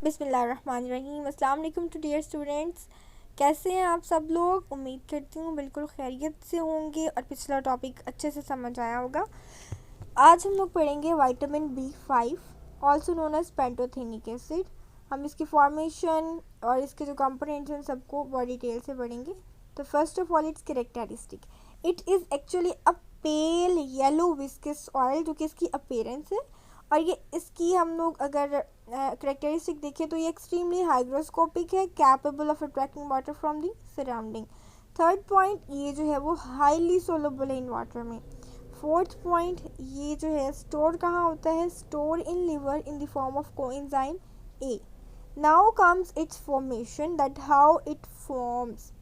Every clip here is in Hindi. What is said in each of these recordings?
बिस्मिल्लाहिर्रहमानिर्रहीम। अस्सलाम वालेकुम टू डियर स्टूडेंट्स। कैसे हैं आप सब लोग? उम्मीद करती हूँ बिल्कुल खैरियत से होंगे और पिछला टॉपिक अच्छे से समझ आया होगा। आज हम लोग पढ़ेंगे vitamin B5 also known as pantothenic acid. हम इसकी फॉर्मेशन और इसके जो कंपोनेंट्स हैं सबको बहुत डिटेल से पढ़ेंगे। तो first of all it's characteristic, it is actually a pale yellow viscous oil, जो कि इसकी अपीयरेंस है। और ये इसकी हम लोग अगर करेक्टरिस्टिक देखें तो ये एक्सट्रीमली हाइग्रोस्कोपिक है, capable of attracting water from the surrounding. Third point, ये जो है वो हाईली सोलुबल है इन वाटर में। फोर्थ पॉइंट, ये जो है स्टोर कहाँ होता है? Store in liver in the form of coenzyme A. Now comes it's formation, that how it forms.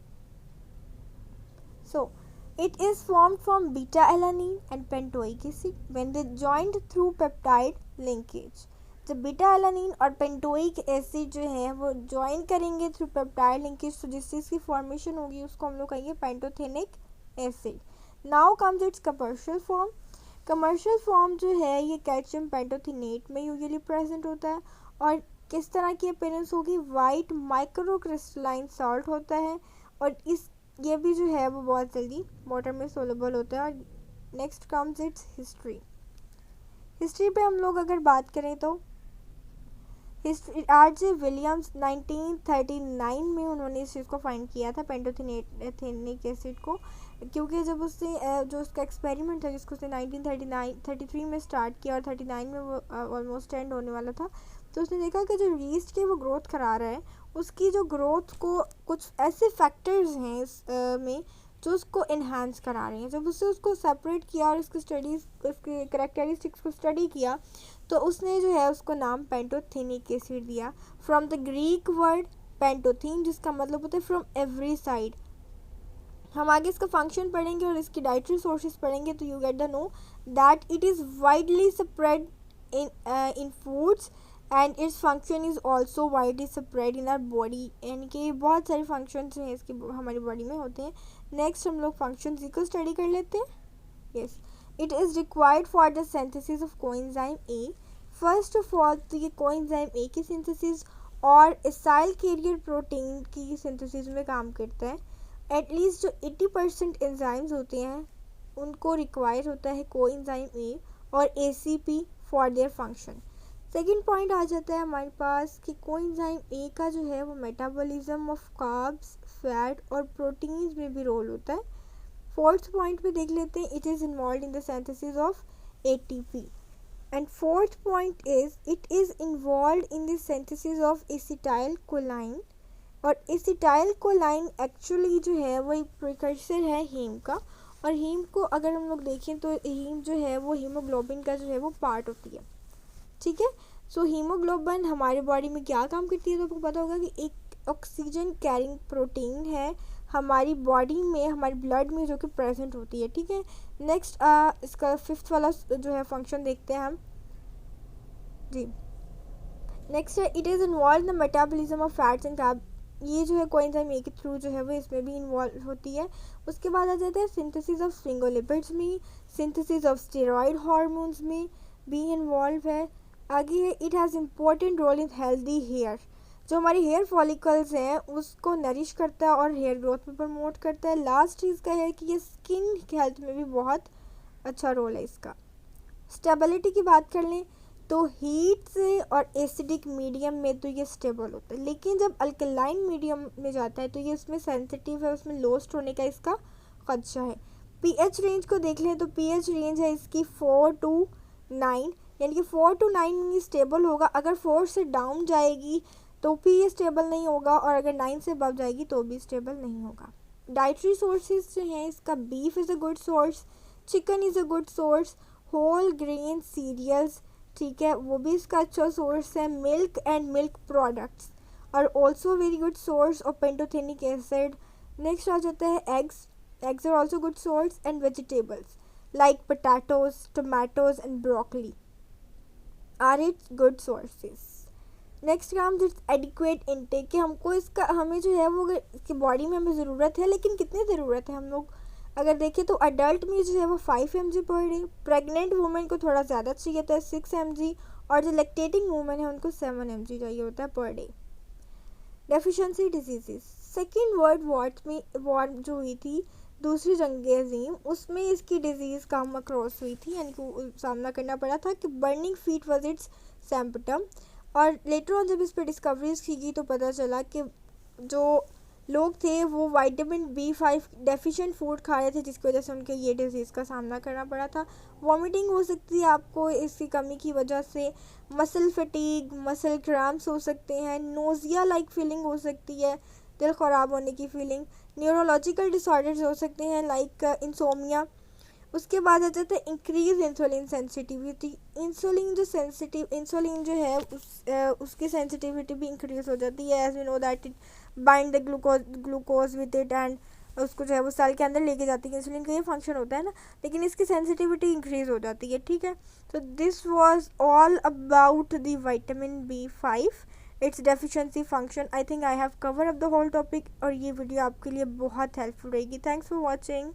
So it is formed from beta alanine and pentoic acid when they joined through peptide linkage. जब बीटा एलानिन और पेंटोइक एसिड जो है वो ज्वाइन करेंगे थ्रू पेप्टाइड लिंकेज, तो जिस चीज़ की फॉर्मेशन होगी उसको हम लोग कहेंगे pantothenic acid. Now comes it's commercial form. Commercial form जो है ये कैल्शियम पेंटोथिनेट में यूजुअली प्रेजेंट होता है। और किस तरह की अपीयरेंस होगी? वाइट माइक्रोक्रिस्टलाइन सॉल्ट होता है। और ये भी जो है वो बहुत जल्दी वाटर में सोलुबल होता है। और next comes it's history. History पे हम लोग अगर बात करें तो R.J. विलियम्स 1939 में उन्होंने इस चीज़ को फाइंड किया था, पेंटोथेनिक एसिड को। क्योंकि जब उसने जो उसका एक्सपेरिमेंट था जिसको उसने 1933 में स्टार्ट किया और 39 में वो ऑलमोस्ट एंड होने वाला था, तो उसने देखा कि जो ईस्ट की वो ग्रोथ करा रहा है, उसकी जो ग्रोथ को कुछ ऐसे फैक्टर्स हैं इस में जो उसको इन्हांस करा रहे हैं। जब उससे उसको सेपरेट किया और इसकी स्टडीज़, उसके करेक्टरिस्टिक्स को स्टडी किया, तो उसने जो है उसको नाम पेंटोथेनिक एसिड दिया, फ्रॉम द ग्रीक वर्ड पेंटोथीन, जिसका मतलब होता है फ्रॉम एवरी साइड। हम आगे इसका फंक्शन पढ़ेंगे और इसकी डाइटरी सोर्सेज पढ़ेंगे, तो you get the know that it is widely spread in foods and its function is also widely spread in our body. यानी कि बहुत सारे फंक्शंस हैं इसकी हमारी बॉडी में होते हैं। नेक्स्ट हम लोग फंक्शन को स्टडी कर लेते हैं। Yes, it is required for the synthesis of coenzyme A. First of all तो ये कोएंजाइम ए की सिंथेसिस और एसाइल कैरियर प्रोटीन की सिंथेसिस में काम करता है। एटलीस्ट जो 80% एंजाइम्स होते हैं उनको रिक्वायर होता है कोएंजाइम ए और ACP for their function. Second point आ जाता है हमारे पास कि कोएंजाइम ए का जो है वो मेटाबॉलिज्म ऑफ कार्ब्स, फैट और प्रोटीन्स में भी रोल होता है। फोर्थ पॉइंट पे देख लेते हैं, it is involve in the synthesis of ATP। And fourth point is it is involve in the synthesis of acetyl कोलाइन। और एसिटाइल कोलाइन एक्चुअली जो है वो एक प्रिकर्सर है हीम का। और हीम को अगर हम लोग देखें तो हीम जो है वो हीमोग्लोबिन का जो है वो पार्ट होती है। ठीक है, सो हीमोग्लोबिन हमारे बॉडी में क्या काम करती है? तो आपको पता होगा कि एक ऑक्सीजन कैरिंग प्रोटीन है हमारी बॉडी में, हमारे ब्लड में, जो कि प्रेजेंट होती है। ठीक है, नेक्स्ट इसका फिफ्थ वाला जो है फंक्शन देखते हैं हम जी। नेक्स्ट है it is involve the metabolism of fats and carb. ये जो है कोएंजाइम ए के थ्रू जो है वो इसमें भी इन्वॉल्व होती है। उसके बाद आ जाता है सिंथेसिस ऑफ स्फिंगोलिपिड्स में, सिंथेसिस ऑफ स्टेरॉइड हार्मोन्स में भी इन्वॉल्व है। आगे है it has important role in healthy hair. जो हमारे हेयर फॉलिकल्स हैं उसको नरिश करता है और हेयर ग्रोथ में प्रमोट करता है। लास्ट चीज़ का है कि ये स्किन हेल्थ में भी बहुत अच्छा रोल है इसका। स्टेबिलिटी की बात कर लें तो हीट से और एसिडिक मीडियम में तो ये स्टेबल होता है, लेकिन जब अल्कलाइन मीडियम में जाता है तो ये उसमें सेंसिटिव है, उसमें लोस्ट होने का इसका खदशा है। पीएच रेंज को देख लें तो पीएच रेंज है इसकी 4 to 9, यानी कि 4 to 9 में ये स्टेबल होगा। अगर 4 से डाउन जाएगी तो भी ये स्टेबल नहीं होगा, और अगर 9 से अबव जाएगी तो भी स्टेबल नहीं होगा। डाइटरी सोर्सेज जो हैं इसका beef is a good source, chicken is a good source, whole grain cereals, ठीक है, वो भी इसका अच्छा सोर्स है। मिल्क एंड मिल्क प्रोडक्ट्स और also very good source of pantothenic acid. Next आ जाता है eggs, eggs are also good source and vegetables like potatoes, tomatoes and broccoli are its good sources. Next come adequate intake, कि हमको इसका हमें जो है वो इसकी बॉडी में हमें ज़रूरत है, लेकिन कितनी ज़रूरत है? हम लोग अगर देखें तो अडल्ट में जो है वो 5 mg per day, pregnant women को थोड़ा ज़्यादा चाहिए था 6 mg, और जो लैक्टेटिंग वूमेन है उनको 7 mg चाहिए होता है per day. Deficiency diseases, second world जो हुई थी दूसरी जंग अजीम, उसमें इसकी डिजीज़ कम अक्रॉस हुई थी, यानी कि सामना करना पड़ा था कि burning feet was it's symptom. और लेटर ऑन जब इस पर डिस्कवरीज की गई तो पता चला कि जो लोग थे वो विटामिन B5 डेफिशिएंट फूड खा रहे थे, जिसकी वजह से उनके ये डिजीज़ का सामना करना पड़ा था। वॉमिटिंग हो सकती है आपको इसकी कमी की वजह से, मसल फटीग, मसल क्रैम्प्स हो सकते हैं, नोजिया लाइक फीलिंग हो सकती है, दिल ख़राब होने की फीलिंग, न्यूरोलॉजिकल डिसऑर्डर्स हो सकते हैं लाइक इंसोमिया। उसके बाद आ जाता है इंक्रीज इंसुलिन सेंसिटिविटी। इंसुलिन जो है उसकी सेंसिटिविटी भी इंक्रीज हो जाती है, as we know that it bind the glucose with it and उसको जो है वो सेल के अंदर लेके जाती है। इंसुलिन का ये फंक्शन होता है ना, लेकिन इसकी सेंसिटिविटी इंक्रीज हो जाती है, ठीक है। तो this was all about the vitamin B5, its deficiency function. I think I have cover up the whole topic और ये वीडियो आपके लिए बहुत हेल्पफुल रहेगी। Thanks for watching.